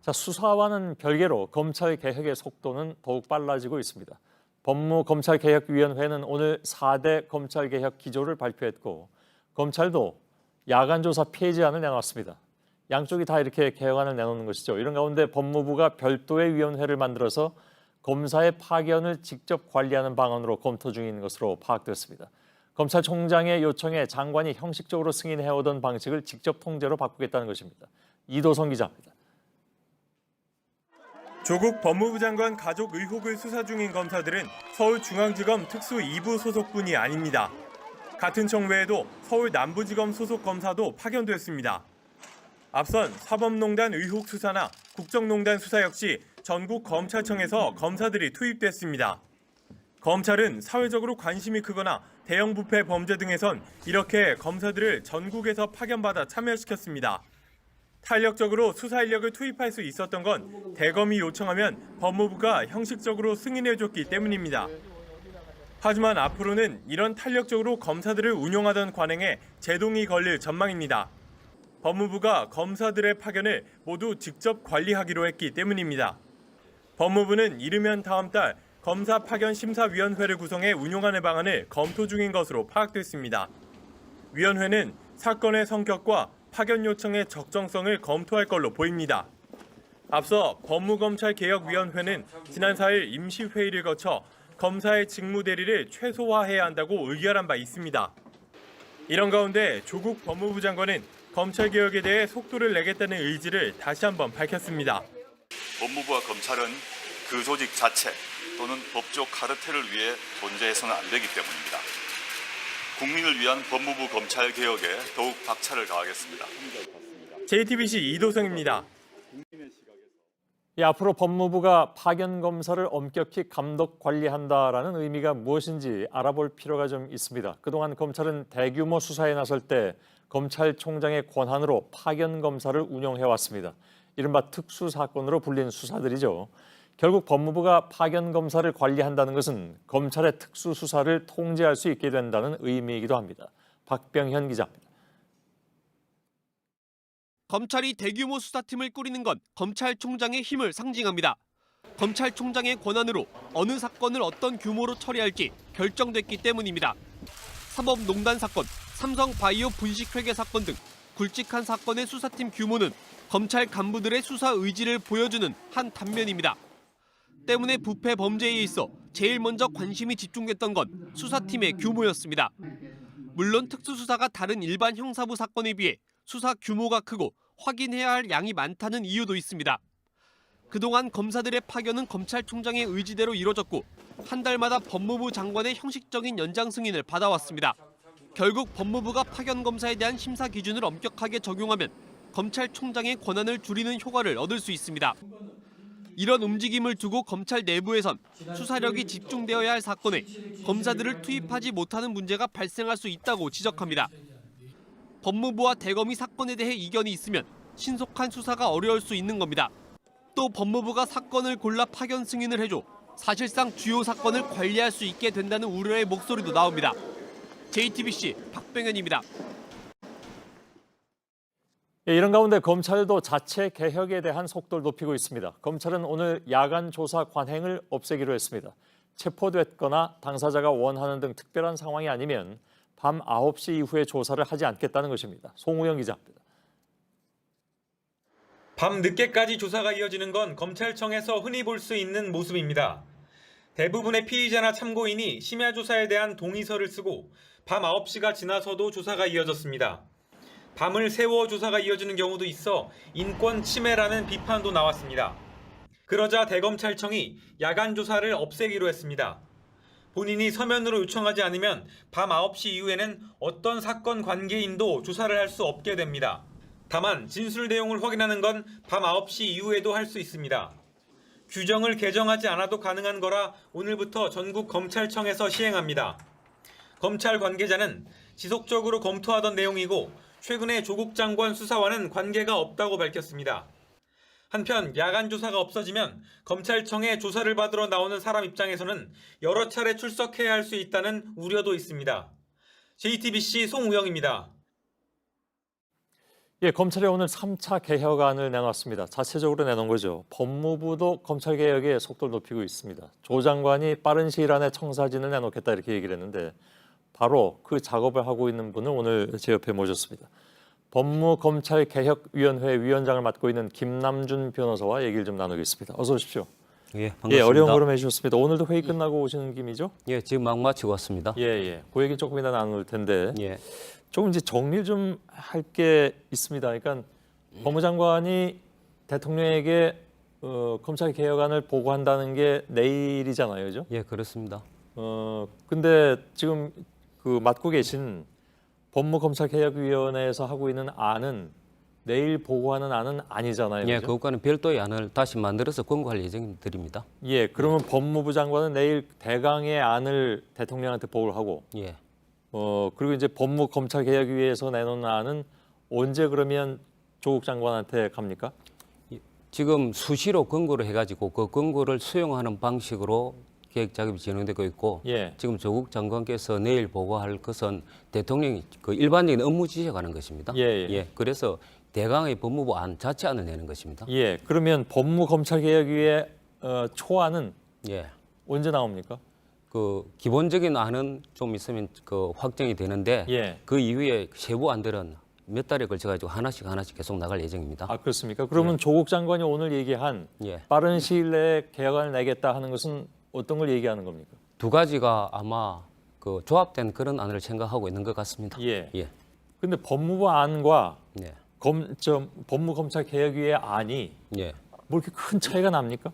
자, 수사와는 별개로 검찰 개혁의 속도는 더욱 빨라지고 있습니다. 법무검찰개혁위원회는 오늘 4대 검찰개혁 기조를 발표했고 검찰도 야간조사 폐지안을 내놨습니다. 양쪽이 다 이렇게 개혁안을 내놓는 것이죠. 이런 가운데 법무부가 별도의 위원회를 만들어서 검사의 파견을 직접 관리하는 방안으로 검토 중인 것으로 파악됐습니다. 검찰총장의 요청에 장관이 형식적으로 승인해오던 방식을 직접 통제로 바꾸겠다는 것입니다. 이도성 기자입니다. 조국 법무부 장관 가족 의혹을 수사 중인 검사들은 서울중앙지검 특수 2부 소속뿐이 아닙니다. 같은 청 외에도 서울 남부지검 소속 검사도 파견됐습니다. 앞선 사법농단 의혹 수사나 국정농단 수사 역시 전국 검찰청에서 검사들이 투입됐습니다. 검찰은 사회적으로 관심이 크거나 대형 부패 범죄 등에선 이렇게 검사들을 전국에서 파견받아 참여시켰습니다. 탄력적으로 수사 인력을 투입할 수 있었던 건 대검이 요청하면 법무부가 형식적으로 승인해줬기 때문입니다. 하지만 앞으로는 이런 탄력적으로 검사들을 운용하던 관행에 제동이 걸릴 전망입니다. 법무부가 검사들의 파견을 모두 직접 관리하기로 했기 때문입니다. 법무부는 이르면 다음 달 검사 파견 심사위원회를 구성해 운용하는 방안을 검토 중인 것으로 파악됐습니다. 위원회는 사건의 성격과 파견 요청의 적정성을 검토할 걸로 보입니다. 앞서 법무검찰개혁위원회는 지난 4일 임시회의를 거쳐 검사의 직무 대리를 최소화해야 한다고 의결한 바 있습니다. 이런 가운데 조국 법무부 장관은 검찰개혁에 대해 속도를 내겠다는 의지를 다시 한번 밝혔습니다. 법무부와 검찰은 그 조직 자체 또는 법적 카르텔을 위해 존재해서는 안 되기 때문입니다. 국민을 위한 법무부 검찰 개혁에 더욱 박차를 가하겠습니다. JTBC 이도성입니다. 앞으로 법무부가 파견 검사를 엄격히 감독 관리한다라는 의미가 무엇인지 알아볼 필요가 좀 있습니다. 그동안 검찰은 대규모 수사에 나설 때 검찰총장의 권한으로 파견 검사를 운영해왔습니다. 이른바 특수사건으로 불린 수사들이죠. 결국 법무부가 파견 검사를 관리한다는 것은 검찰의 특수수사를 통제할 수 있게 된다는 의미이기도 합니다. 박병현 기자입니다. 검찰이 대규모 수사팀을 꾸리는 건 검찰총장의 힘을 상징합니다. 검찰총장의 권한으로 어느 사건을 어떤 규모로 처리할지 결정됐기 때문입니다. 사법농단 사건, 삼성바이오 분식회계 사건 등 굵직한 사건의 수사팀 규모는 검찰 간부들의 수사 의지를 보여주는 한 단면입니다. 때문에 부패 범죄에 있어 제일 먼저 관심이 집중됐던 건 수사팀의 규모였습니다. 물론 특수수사가 다른 일반 형사부 사건에 비해 수사 규모가 크고 확인해야 할 양이 많다는 이유도 있습니다. 그동안 검사들의 파견은 검찰총장의 의지대로 이뤄졌고 한 달마다 법무부 장관의 형식적인 연장 승인을 받아왔습니다. 결국 법무부가 파견 검사에 대한 심사 기준을 엄격하게 적용하면 검찰총장의 권한을 줄이는 효과를 얻을 수 있습니다. 이런 움직임을 두고 검찰 내부에선 수사력이 집중되어야 할 사건에 검사들을 투입하지 못하는 문제가 발생할 수 있다고 지적합니다. 법무부와 대검이 사건에 대해 이견이 있으면 신속한 수사가 어려울 수 있는 겁니다. 또 법무부가 사건을 골라 파견 승인을 해줘 사실상 주요 사건을 관리할 수 있게 된다는 우려의 목소리도 나옵니다. JTBC 박병현입니다. 이런 가운데 검찰도 자체 개혁에 대한 속도를 높이고 있습니다. 검찰은 오늘 야간 조사 관행을 없애기로 했습니다. 체포됐거나 당사자가 원하는 등 특별한 상황이 아니면 밤 9시 이후에 조사를 하지 않겠다는 것입니다. 송우영 기자입니다. 밤 늦게까지 조사가 이어지는 건 검찰청에서 흔히 볼 수 있는 모습입니다. 대부분의 피의자나 참고인이 심야 조사에 대한 동의서를 쓰고 밤 9시가 지나서도 조사가 이어졌습니다. 밤을 새워 조사가 이어지는 경우도 있어 인권 침해라는 비판도 나왔습니다. 그러자 대검찰청이 야간 조사를 없애기로 했습니다. 본인이 서면으로 요청하지 않으면 밤 9시 이후에는 어떤 사건 관계인도 조사를 할 수 없게 됩니다. 다만 진술 내용을 확인하는 건 밤 9시 이후에도 할 수 있습니다. 규정을 개정하지 않아도 가능한 거라 오늘부터 전국 검찰청에서 시행합니다. 검찰 관계자는 지속적으로 검토하던 내용이고 최근에 조국 장관 수사와는 관계가 없다고 밝혔습니다. 한편 야간 조사가 없어지면 검찰청에 조사를 받으러 나오는 사람 입장에서는 여러 차례 출석해야 할 수 있다는 우려도 있습니다. JTBC 송우영입니다. 예, 검찰이 오늘 3차 개혁안을 내놨습니다. 자체적으로 내놓은 거죠. 법무부도 검찰 개혁에 속도를 높이고 있습니다. 조 장관이 빠른 시일 안에 청사진을 내놓겠다 이렇게 얘기를 했는데 바로 그 작업을 하고 있는 분을 오늘 제 옆에 모셨습니다. 법무검찰개혁위원회 위원장을 맡고 있는 김남준 변호사와 얘기를 좀 나누겠습니다. 어서 오십시오. 예, 반갑습니다. 예, 어려운 걸음 해주셨습니다. 오늘도 회의 끝나고 오시는 김이죠? 예, 지금 막 마치고 왔습니다. 예. 그 얘기 조금 이따 나눌 텐데 예, 조금 이제 정리 좀 할 게 있습니다. 그러니까 법무장관이 대통령에게 검찰 개혁안을 보고한다는 게 내일이잖아요, 그죠? 예, 그렇습니다. 근데 지금 그 맡고 계신 법무검찰개혁위원회에서 하고 있는 안은 내일 보고하는 안은 아니잖아요, 예, 그죠? 그것과는 별도의 안을 다시 만들어서 권고할 예정입니다. 예, 그러면 법무부 장관은 내일 대강의 안을 대통령한테 보고를 하고, 예, 그리고 이제 법무검찰개혁위에서 내놓은 안은 언제 그러면 조국 장관한테 갑니까? 지금 수시로 권고를 해가지고 그 권고를 수용하는 방식으로 계획 작업이 진행되고 있고, 예. 지금 조국 장관께서 내일 보고할 것은 대통령이 그 일반적인 업무 지시에 관한 것입니다. 예. 그래서 대강의 법무부 안 자체안을 내는 것입니다. 예, 그러면 법무검찰개혁위의 초안은 예. 언제 나옵니까? 그 기본적인 안은 좀 있으면 그 확정이 되는데 예. 그 이후에 세부 안들은 몇 달에 걸쳐 가지고 하나씩 계속 나갈 예정입니다. 아, 그렇습니까? 그러면 조국 장관이 오늘 얘기한 예. 빠른 시일 내에 개혁안을 내겠다 하는 것은 어떤 걸 얘기하는 겁니까? 두 가지가 아마 그 조합된 그런 안을 생각하고 있는 것 같습니다. 예. 예. 근데 법무부 안과 네. 법무검찰개혁위의 안이 예. 뭐 이렇게 큰 차이가 납니까?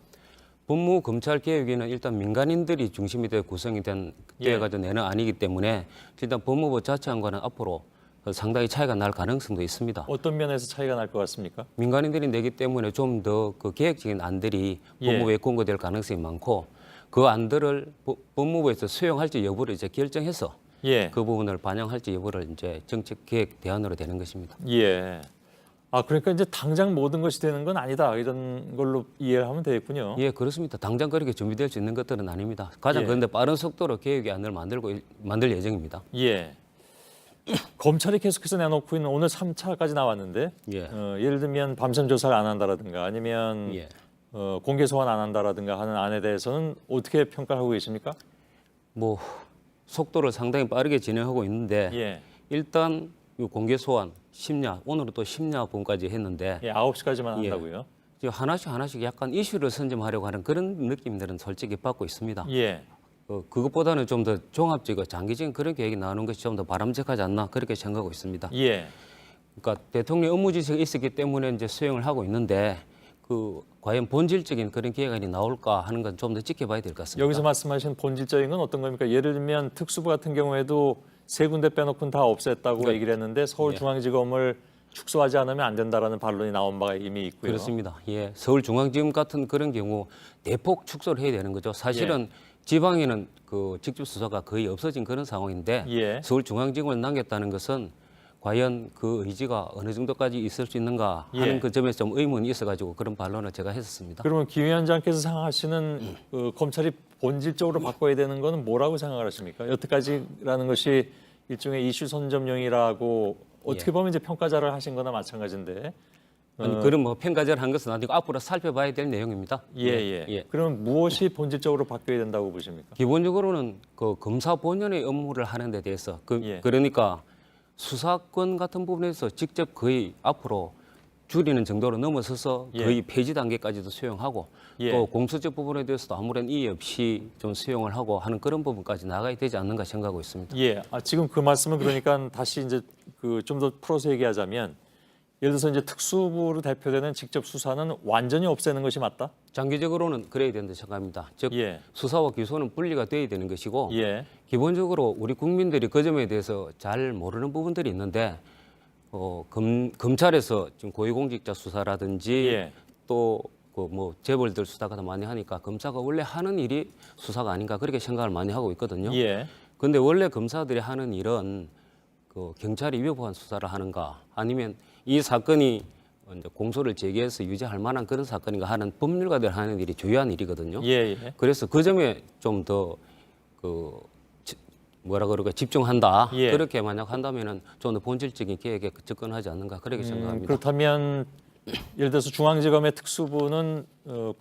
법무검찰개혁위는 일단 민간인들이 중심이 되어 구성이 된 예. 되어가지고 내는 안이기 때문에 일단 법무부 자체안과는 앞으로 상당히 차이가 날 가능성도 있습니다. 어떤 면에서 차이가 날 것 같습니까? 민간인들이 내기 때문에 좀 더 그 계획적인 안들이 예. 법무부에 공고될 가능성이 많고 그 안들을 법무부에서 수용할지 여부를 이제 결정해서 예. 그 부분을 반영할지 여부를 이제 정책 계획 대안으로 되는 것입니다. 예. 아, 그러니까 이제 당장 모든 것이 되는 건 아니다. 이런 걸로 이해를 하면 되겠군요. 예, 그렇습니다. 당장 그렇게 준비될 수 있는 것들은 아닙니다. 가장 예. 그런데 빠른 속도로 계획의 안을 만들 예정입니다. 예. 검찰이 계속해서 내놓고 있는 오늘 3차까지 나왔는데 예. 예를 들면 밤샘 조사를 안 한다라든가 아니면 예. 공개 소환 안 한다라든가 하는 안에 대해서는 어떻게 평가하고 계십니까? 뭐 속도를 상당히 빠르게 진행하고 있는데 예. 일단 이 공개 소환 심야 오늘은 또 심야 분까지 했는데 예, 9시까지만 예. 한다고요? 지금 하나씩 약간 이슈를 선점하려고 하는 그런 느낌들은 솔직히 받고 있습니다. 예. 그것보다는 좀 더 종합적이고 장기적인 그런 계획이 나오는 것이 좀 더 바람직하지 않나 그렇게 생각하고 있습니다. 예. 그러니까 대통령 업무 지시가 있었기 때문에 이제 수행을 하고 있는데 그 과연 본질적인 그런 계획안이 나올까 하는 건 좀 더 지켜봐야 될 것 같습니다. 여기서 말씀하신 본질적인 건 어떤 겁니까? 예를 들면 특수부 같은 경우에도 세 군데 빼놓고는 다 없앴다고 네. 얘기를 했는데 서울중앙지검을 축소하지 않으면 안 된다라는 반론이 나온 바가 이미 있고요. 그렇습니다. 예, 서울중앙지검 같은 그런 경우 대폭 축소를 해야 되는 거죠. 사실은 지방에는 그 직접 수사가 거의 없어진 그런 상황인데 예. 서울중앙지검을 남겼다는 것은 과연 그 의지가 어느 정도까지 있을 수 있는가 하는 예. 그 점에서 좀 의문이 있어가지고 그런 반론을 제가 했었습니다. 그러면 김 위원장께서 생각하시는 검찰이 본질적으로 바꿔야 되는 거는 뭐라고 생각을 하십니까? 여태까지라는 것이 일종의 이슈 선점용이라고 어떻게 보면 이제 평가자를 하신 거나 마찬가지인데. 아니, 그런 뭐 평가제를 한 것은 아니고 앞으로 살펴봐야 될 내용입니다. 예. 그럼 무엇이 본질적으로 바뀌어야 된다고 보십니까? 기본적으로는 그 검사 본연의 업무를 하는 데 대해서 예. 그러니까 수사권 같은 부분에서 직접 거의 앞으로 줄이는 정도로 넘어서서 예. 거의 폐지 단계까지도 수용하고 예. 또 공수처 부분에 대해서도 아무런 이의 없이 좀 수용을 하고 하는 그런 부분까지 나가야 되지 않는가 생각하고 있습니다. 예. 지금 그 말씀은 그러니까 다시 이제 그 좀 더 풀어서 얘기하자면 예를 들어서 이제 특수부로 대표되는 직접 수사는 완전히 없애는 것이 맞다? 장기적으로는 그래야 된다 생각합니다. 즉 예. 수사와 기소는 분리가 돼야 되는 것이고 예. 기본적으로 우리 국민들이 그 점에 대해서 잘 모르는 부분들이 있는데 검찰에서 지금 고위공직자 수사라든지 예. 또 그 뭐 재벌들 수사가 더 많이 하니까 검사가 원래 하는 일이 수사가 아닌가 그렇게 생각을 많이 하고 있거든요. 예. 그런데 원래 검사들이 하는 일은 그 경찰이 위법한 수사를 하는가 아니면 이 사건이 이제 공소를 제기해서 유죄할 만한 그런 사건인가 하는 법률가들 하는 일이 주요한 일이거든요. 예. 그래서 그 점에 좀 더 뭐라 그럴까 집중한다. 예. 그렇게 만약 한다면은 좀 더 본질적인 계획에 접근하지 않는가 그렇게 생각합니다. 그렇다면 예를 들어서 중앙지검의 특수부는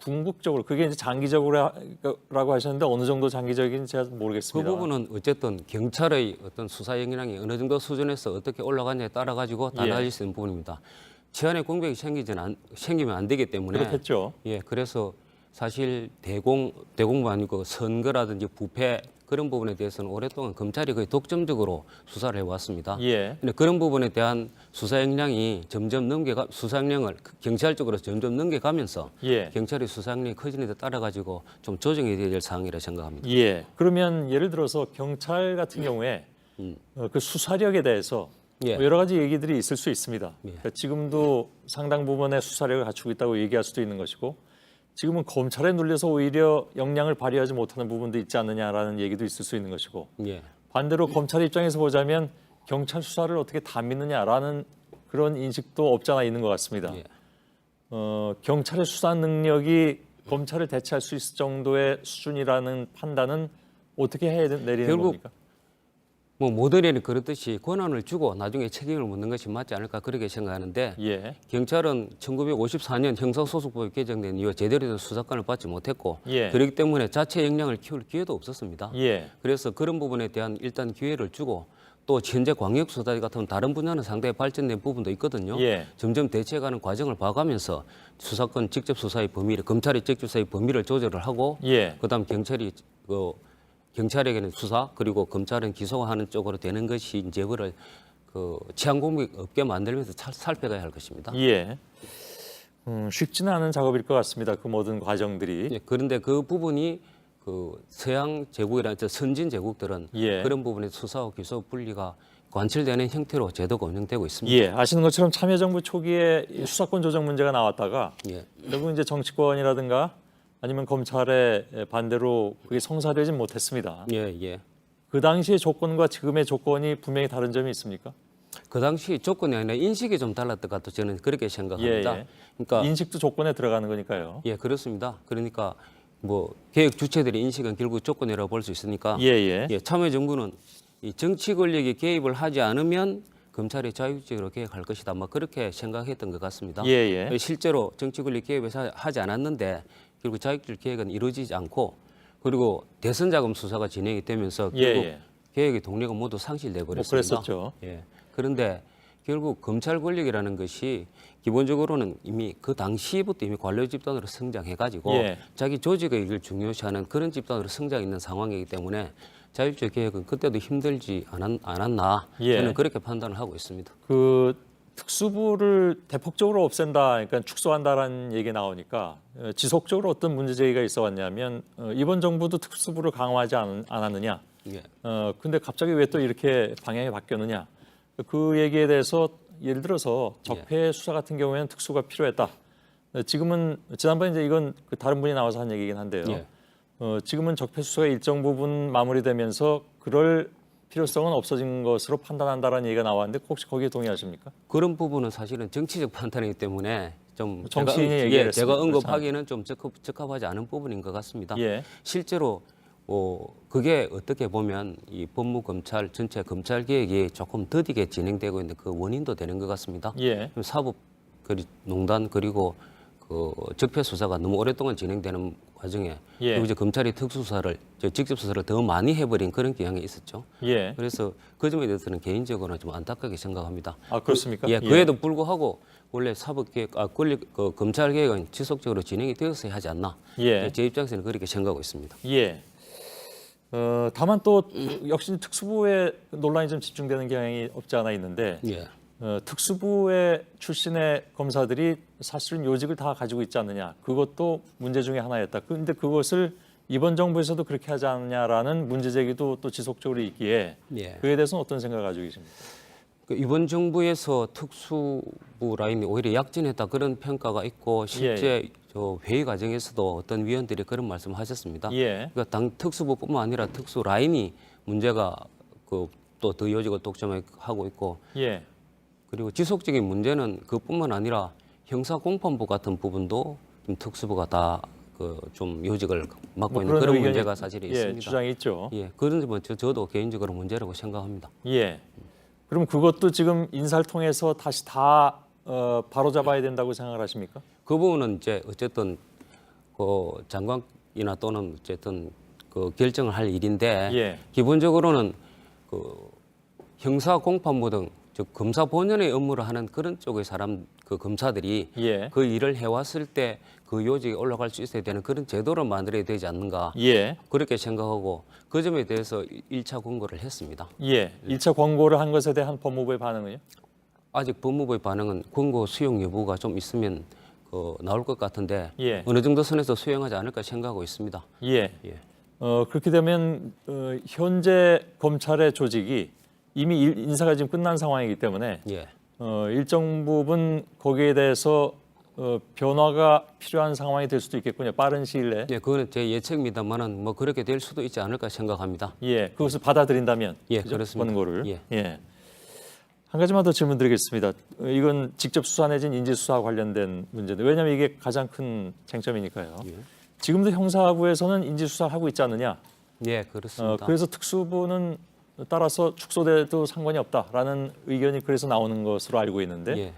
궁극적으로 그게 이제 장기적으로라고 하셨는데 어느 정도 장기적인지 제가 그 모르겠습니다. 부분은 어쨌든 경찰의 어떤 수사 역량이 어느 정도 수준에서 어떻게 올라가냐에 따라 가지고 달라질 수 있는 부분입니다. 치안의 공백이 생기면 안 되기 때문에 그렇겠죠. 예, 그래서 사실 대공부 아니고 선거라든지 부패 그런 부분에 대해서는 오랫동안 검찰이 거의 독점적으로 수사를 해왔습니다. 예. 근데 그런 부분에 대한 수사 역량이 점점 수사 역량을 경찰 쪽으로 점점 넘겨가면서 예. 경찰의 수사 역량이 커지는 데 따라 가지고 좀 조정이 돼야 될 사항이라 생각합니다. 예. 그러면 예를 들어서 경찰 같은 경우에 그 수사력에 대해서 예. 뭐 여러 가지 얘기들이 있을 수 있습니다. 예. 그러니까 지금도 상당 부분의 수사력을 갖추고 있다고 얘기할 수도 있는 것이고 지금은 검찰에 눌려서 오히려 역량을 발휘하지 못하는 부분도 있지 않느냐라는 얘기도 있을 수 있는 것이고 예. 반대로 검찰 입장에서 보자면 경찰 수사를 어떻게 다 믿느냐라는 그런 인식도 없지 않아 있는 것 같습니다. 예. 경찰의 수사 능력이 검찰을 대체할 수 있을 정도의 수준이라는 판단은 어떻게 내리는 결국 겁니까? 뭐 모든 일이 그렇듯이 권한을 주고 나중에 책임을 묻는 것이 맞지 않을까 그렇게 생각하는데 예, 경찰은 1954년 형사소송법이 개정된 이후 제대로 된 수사권을 받지 못했고 예. 그렇기 때문에 자체 역량을 키울 기회도 없었습니다. 예, 그래서 그런 부분에 대한 일단 기회를 주고 또 현재 광역수사대 같은 다른 분야는 상당히 발전된 부분도 있거든요. 예. 점점 대체해가는 과정을 봐가면서 수사권 직접 수사의 범위를 검찰이 직접 수사의 범위를 조절을 하고 예. 그다음 경찰에게는 수사 그리고 검찰은 기소하는 쪽으로 되는 것이 이제 그를 치안 공백 없게 만들면서 살펴가야 할 것입니다. 예. 쉽지는 않은 작업일 것 같습니다. 그 모든 과정들이. 예, 그런데 그 부분이 서양 제국이라는 선진 제국들은 예. 그런 부분에 수사와 기소 분리가 관철되는 형태로 제도가 운영되고 있습니다. 예, 아시는 것처럼 참여정부 초기에 이 수사권 조정 문제가 나왔다가 예. 결국 이제 정치권이라든가 아니면 검찰의 반대로 그게 성사되진 못했습니다. 예, 예. 그 당시의 조건과 지금의 조건이 분명히 다른 점이 있습니까? 그 당시 조건이 아니라 인식이 좀 달랐던 것 같아 저는 그렇게 생각합니다. 예. 그러니까 인식도 조건에 들어가는 거니까요. 예, 그렇습니다. 그러니까 뭐 계획 주체들의 인식은 결국 조건이라고 볼 수 있으니까 예, 예. 예, 참여정부는 이 정치 권력이 개입을 하지 않으면 검찰이 자율적으로 개혁할 것이다. 뭐 그렇게 생각했던 것 같습니다. 예, 예. 실제로 정치 권력 개입을 하지 않았는데 결국 자율적 개혁은 이루어지지 않고 그리고 대선 자금 수사가 진행이 되면서 예, 결국 예. 개혁의 동력가 모두 상실돼 버렸습니다. 그랬었죠. 예. 그런데 결국 검찰 권력이라는 것이 기본적으로는 이미 그 당시부터 이미 관료 집단으로 성장해가지고 예. 자기 조직의 일을 중요시하는 그런 집단으로 성장있는 상황이기 때문에 자율적 개혁은 그때도 힘들지 않았나 예. 저는 그렇게 판단을 하고 있습니다. 그 특수부를 대폭적으로 없앤다, 그러니까 축소한다라는 얘기 나오니까 지속적으로 어떤 문제 제기가 있어 왔냐면 이번 정부도 특수부를 강화하지 않았느냐. 예. 근데 갑자기 왜 또 이렇게 방향이 바뀌었느냐. 그 얘기에 대해서 예를 들어서 적폐 수사 같은 경우에는 특수가 필요했다. 지금은 지난번에 이제 이건 그 다른 분이 나와서 한 얘기긴 한데요. 예. 지금은 적폐 수사가 일정 부분 마무리되면서 그럴 필요성은 없어진 것으로 판단한다라는 얘기가 나왔는데 혹시 거기에 동의하십니까? 그런 부분은 사실은 정치적 판단이기 때문에 좀 정치인이 제가, 얘기를 예, 제가 했으니까 언급하기에는 좀 적합하지 않은 부분인 것 같습니다. 예. 실제로 그게 어떻게 보면 이 법무검찰 전체 검찰 개혁이 조금 더디게 진행되고 있는 그 원인도 되는 것 같습니다. 예. 농단 그리고 그 적폐 수사가 너무 오랫동안 진행되는 과정에 예. 그리고 이제 검찰이 특수수사를 직접 수사를 더 많이 해버린 그런 경향이 있었죠. 예. 그래서 그 점에 대해서는 개인적으로는 좀 안타깝게 생각합니다. 아, 그렇습니까? 예, 그에도 불구하고 원래 사법개혁, 검찰 개혁은 지속적으로 진행이 되었어야 하지 않나. 예. 제 입장에서는 그렇게 생각하고 있습니다. 예. 다만 또 역시 특수부에 논란이 좀 집중되는 경향이 없지 않아 있는데 예. 특수부의 출신의 검사들이 사실은 요직을 다 가지고 있지 않느냐. 그것도 문제 중에 하나였다. 그런데 그것을 이번 정부에서도 그렇게 하지 않느냐라는 문제 제기도 또 지속적으로 있기에 예. 그에 대해서는 어떤 생각을 가지고 계십니까? 이번 정부에서 특수부 라인이 오히려 약진했다 그런 평가가 있고 실제 저 회의 과정에서도 어떤 위원들이 그런 말씀을 하셨습니다. 예. 그러니까 당 특수부뿐만 아니라 특수 라인이 문제가 또 더 요직을 독점하고 있고 예. 그리고 지속적인 문제는 그뿐만 아니라 형사공판부 같은 부분도 좀 특수부가 다 좀 요직을 맡고 뭐 있는 그런 의견이, 문제가 사실 예, 있습니다. 주장이 있죠. 예, 그런 점은 저도 개인적으로 문제라고 생각합니다. 예. 그럼 그것도 지금 인사를 통해서 다시 다 바로잡아야 된다고 생각을 하십니까? 그 부분은 이제 어쨌든 그 장관이나 또는 어쨌든 그 결정을 할 일인데 예. 기본적으로는 그 형사 공판부 등 즉 검사 본연의 업무를 하는 그런 쪽의 사람 그 검사들이 예. 그 일을 해왔을 때 그 요직에 올라갈 수 있어야 되는 그런 제도를 만들어야 되지 않는가 예. 그렇게 생각하고 그 점에 대해서 1차 권고를 했습니다. 예. 1차 권고를 한 것에 대한 법무부의 반응은요? 아직 법무부의 반응은 권고 수용 여부가 좀 있으면 나올 것 같은데 예. 어느 정도 선에서 수용하지 않을까 생각하고 있습니다. 예. 예. 그렇게 되면 현재 검찰의 조직이 이미 인사가 지금 끝난 상황이기 때문에 예. 일정 부분 거기에 대해서 변화가 필요한 상황이 될 수도 있겠군요. 빠른 시일 내에. 예, 그거는 제 예측입니다만은 뭐 그렇게 될 수도 있지 않을까 생각합니다. 예, 그것을 받아들인다면. 예, 그죠? 그렇습니다. 권고를. 예. 예. 한 가지만 더 질문드리겠습니다. 이건 직접 수사 내진 인지 수사와 관련된 문제인데 왜냐하면 이게 가장 큰 쟁점이니까요. 예. 지금도 형사부에서는 인지 수사를 하고 있지 않느냐. 예, 그렇습니다. 그래서 특수부는 따라서 축소돼도 상관이 없다라는 의견이 그래서 나오는 것으로 알고 있는데 예.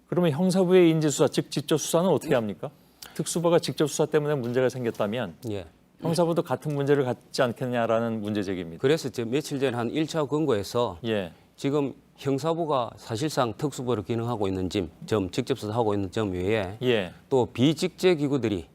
그러면 형사부의 인지 수사, 즉 직접 수사는 어떻게 합니까? 특수부가 직접 수사 때문에 문제가 생겼다면 예. 형사부도 같은 문제를 갖지 않겠냐라는 문제 제기입니다. 그래서 제 며칠 전에 한 1차 권고에서 예, 지금 형사부가 사실상 특수부로 기능하고 있는 점, 직접 수사하고 있는 점 외에 예. 또 비직제 기구들이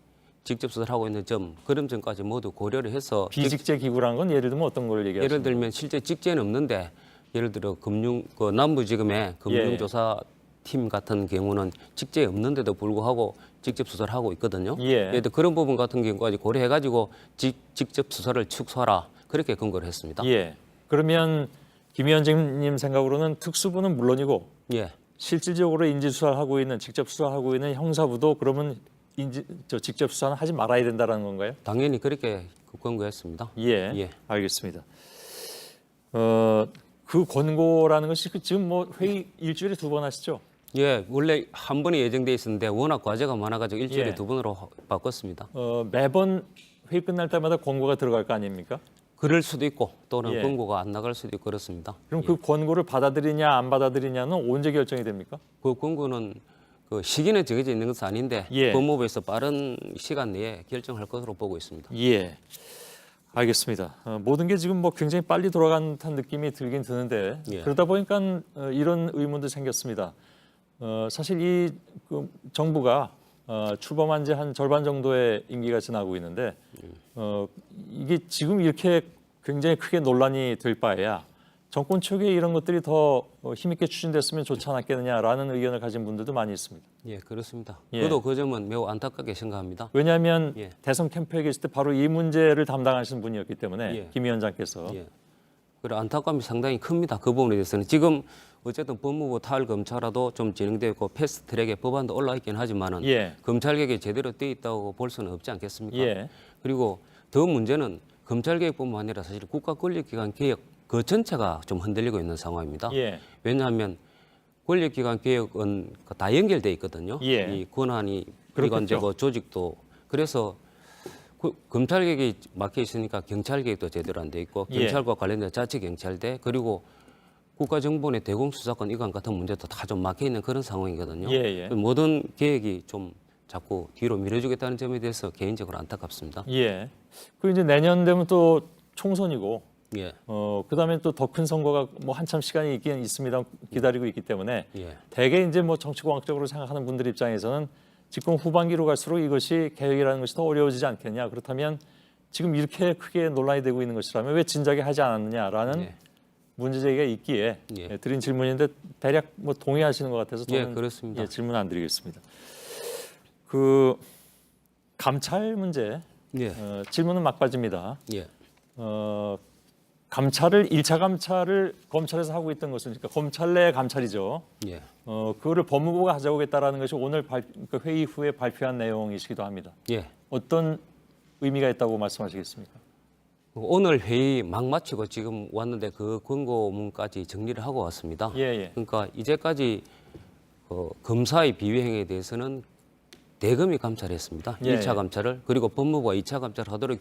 직접 수사를 하고 있는 점, 그런 점까지 모두 고려를 해서 비직제 기구라는 건 예를 들면 어떤 걸 얘기하시는 예를 들면 실제 직제는 없는데 예를 들어 그 남부지검의 금융조사 팀 같은 경우는 직제 없는데도 불구하고 직접 수사를 하고 있거든요. 예. 예를 들어 그런 부분 같은 경우까지 고려해가지고 직접 수사를 축소하라 그렇게 권고를 했습니다. 예. 그러면 김 위원장님 생각으로는 특수부는 물론이고 예. 실질적으로 인지 수사를 하고 있는 직접 수사하고 있는 형사부도 그러면 직접 수사는 하지 말아야 된다라는 건가요? 당연히 그렇게 권고했습니다. 예. 예. 알겠습니다. 그 권고라는 것이 지금 뭐 회의 일주일에 2번 하시죠? 예, 원래 한 번에 예정돼 있었는데 워낙 과제가 많아가지고 일주일에 예. 2번으로 바꿨습니다. 매번 회의 끝날 때마다 권고가 들어갈 거 아닙니까? 그럴 수도 있고 또는 예. 권고가 안 나갈 수도 있고 그렇습니다. 그럼 예. 그 권고를 받아들이냐 안 받아들이냐는 언제 결정이 됩니까? 그 권고는 그 시기는 정해져 있는 것은 아닌데 예. 법무부에서 빠른 시간 내에 결정할 것으로 보고 있습니다. 예. 알겠습니다. 모든 게 지금 뭐 굉장히 빨리 돌아간 듯한 느낌이 들긴 드는데 예. 그러다 보니까 이런 의문도 생겼습니다. 사실 그 정부가 출범한 지 한 절반 정도의 임기가 지나고 있는데 이게 지금 이렇게 굉장히 크게 논란이 될 바에야 정권 초기에 이런 것들이 더 힘있게 추진됐으면 좋지 않았겠느냐라는 의견을 가진 분들도 많이 있습니다. 예, 그렇습니다. 예. 저도 그 점은 매우 안타깝게 생각합니다. 왜냐하면 예. 대선 캠프에 계실 때 바로 이 문제를 담당하시는 분이었기 때문에 예. 김 위원장께서 예. 그리고 안타까움이 상당히 큽니다. 그 부분에 대해서는 지금 어쨌든 법무부 타월 검찰화도 좀 진행되어 있고 패스트트랙에 법안도 올라 있긴 하지만은 예. 검찰 개혁이 제대로 돼 있다고 볼 수는 없지 않겠습니까? 예. 그리고 더 문제는 검찰 개혁뿐만 아니라 사실 국가권력기관 개혁 그 전체가 좀 흔들리고 있는 상황입니다. 예. 왜냐하면 권력기관 개혁은 다 연결돼 있거든요. 예. 이 권한이 그렇겠죠. 기관제고 조직도 그래서 검찰 개혁이 막혀 있으니까 경찰 개혁도 제대로 안 돼 있고 예. 경찰과 관련된 자치경찰대 그리고 국가정보원의 대공수사권 이관 같은 문제도 다 좀 막혀 있는 그런 상황이거든요. 예, 예. 모든 계획이 좀 자꾸 뒤로 미뤄주겠다는 점에 대해서 개인적으로 안타깝습니다. 예. 그 이제 내년 되면 또 총선이고 예, 그다음에 또 더 큰 선거가 뭐 한참 시간이 있긴 있습니다. 기다리고 있기 때문에 예, 대개 이제 뭐 정치공학적으로 생각하는 분들 입장에서는 집권 후반기로 갈수록 이것이 개혁이라는 것이 더 어려워지지 않겠냐. 그렇다면 지금 이렇게 크게 논란이 되고 있는 것이라면 왜 진작에 하지 않았느냐라는 예. 문제 제기가 있기에 예. 드린 질문인데 대략 뭐 동의하시는 것 같아서 예, 저는 그렇습니다. 질문 안 드리겠습니다. 그 감찰 문제 예, 질문은 막바지입니다. 예, 감찰을 1차 감찰을 검찰에서 하고 있던 것은 그러니까 검찰 내 감찰이죠. 예. 그거를 법무부가 가져오겠다라는 것이 오늘 그 회의 후에 발표한 내용이시기도 합니다. 예. 어떤 의미가 있다고 말씀하시겠습니까? 오늘 회의 막 마치고 지금 왔는데 그 권고문까지 정리를 하고 왔습니다. 예, 예. 그러니까 이제까지 검사의 비위행에 대해서는 대검이 감찰했습니다. 예. 1차 감찰을. 그리고 법무부가 2차 감찰하도록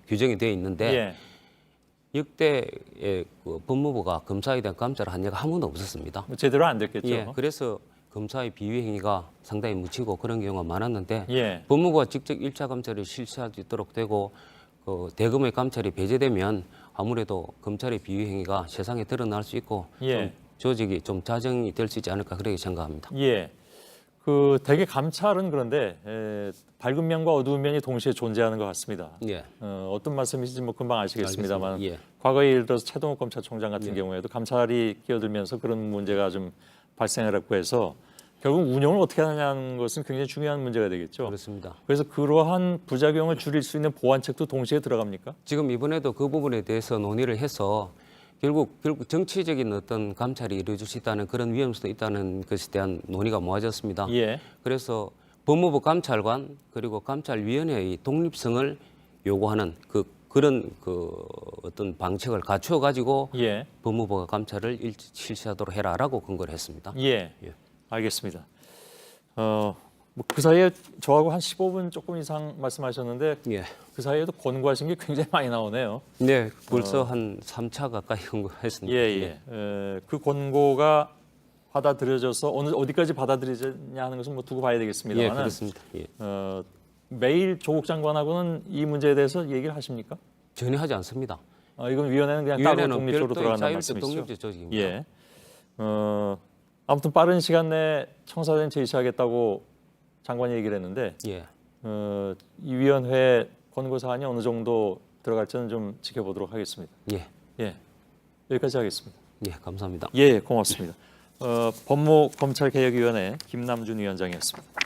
규정이 되어 있는데 예. 역대의 그 법무부가 검사에 대한 감찰을 한 적이 한 번도 없었습니다. 뭐 제대로 안 됐겠죠. 예, 그래서 검사의 비위 행위가 상당히 묻히고 그런 경우가 많았는데 예. 법무부가 직접 1차 감찰을 실시할 수 있도록 되고 그 대검의 감찰이 배제되면 아무래도 검찰의 비위 행위가 세상에 드러날 수 있고 예. 좀 조직이 좀 자정이 될 수 있지 않을까 그렇게 생각합니다. 예. 그 대개 감찰은 그런데 밝은 면과 어두운 면이 동시에 존재하는 것 같습니다. 예. 어떤 말씀이신지 뭐 금방 아시겠습니다만 알겠습니다. 예. 과거에 예를 들어서 최동욱 검찰총장 같은 경우에도 감찰이 끼어들면서 그런 문제가 좀 발생을 했고 해서 결국 운영을 어떻게 하느냐는 것은 굉장히 중요한 문제가 되겠죠. 그렇습니다. 그래서 그러한 부작용을 줄일 수 있는 보완책도 동시에 들어갑니까? 지금 이번에도 그 부분에 대해서 논의를 해서 결국 정치적인 어떤 감찰이 이루어질 수 있다는 그런 위험성도 있다는 것에 대한 논의가 모아졌습니다. 예. 그래서 법무부 감찰관 그리고 감찰위원회의 독립성을 요구하는 그런 어떤 방책을 갖추어 가지고 예. 법무부가 감찰을 실시하도록 해라라고 권고를 했습니다. 예. 예. 알겠습니다. 뭐 그 사이에 저하고 한 15분 조금 이상 말씀하셨는데 예. 그 사이에도 권고하신 게 굉장히 많이 나오네요. 네, 벌써 한 3차 가까이 권고했습니다. 예. 그 권고가 받아들여져서 어디까지 받아들여지냐 하는 것은 뭐 두고 봐야 예, 되겠습니다만 그렇습니다. 예. 매일 조국 장관하고는 이 문제에 대해서 얘기를 하십니까? 전혀 하지 않습니다. 이건 위원회는 그냥 따로 위원회는 독립적으로 별도의 들어간다는 자율적 말씀이시죠? 독립적 조직입니다. 예. 아무튼 빠른 시간 내에 청사진 제시하겠다고 장관이 얘기를 했는데 예. 이 위원회 권고 사안이 어느 정도 들어갈지는 좀 지켜보도록 하겠습니다. 예. 예. 여기까지 하겠습니다. 예, 감사합니다. 예, 고맙습니다. 법무검찰개혁위원회 김남준 위원장이었습니다.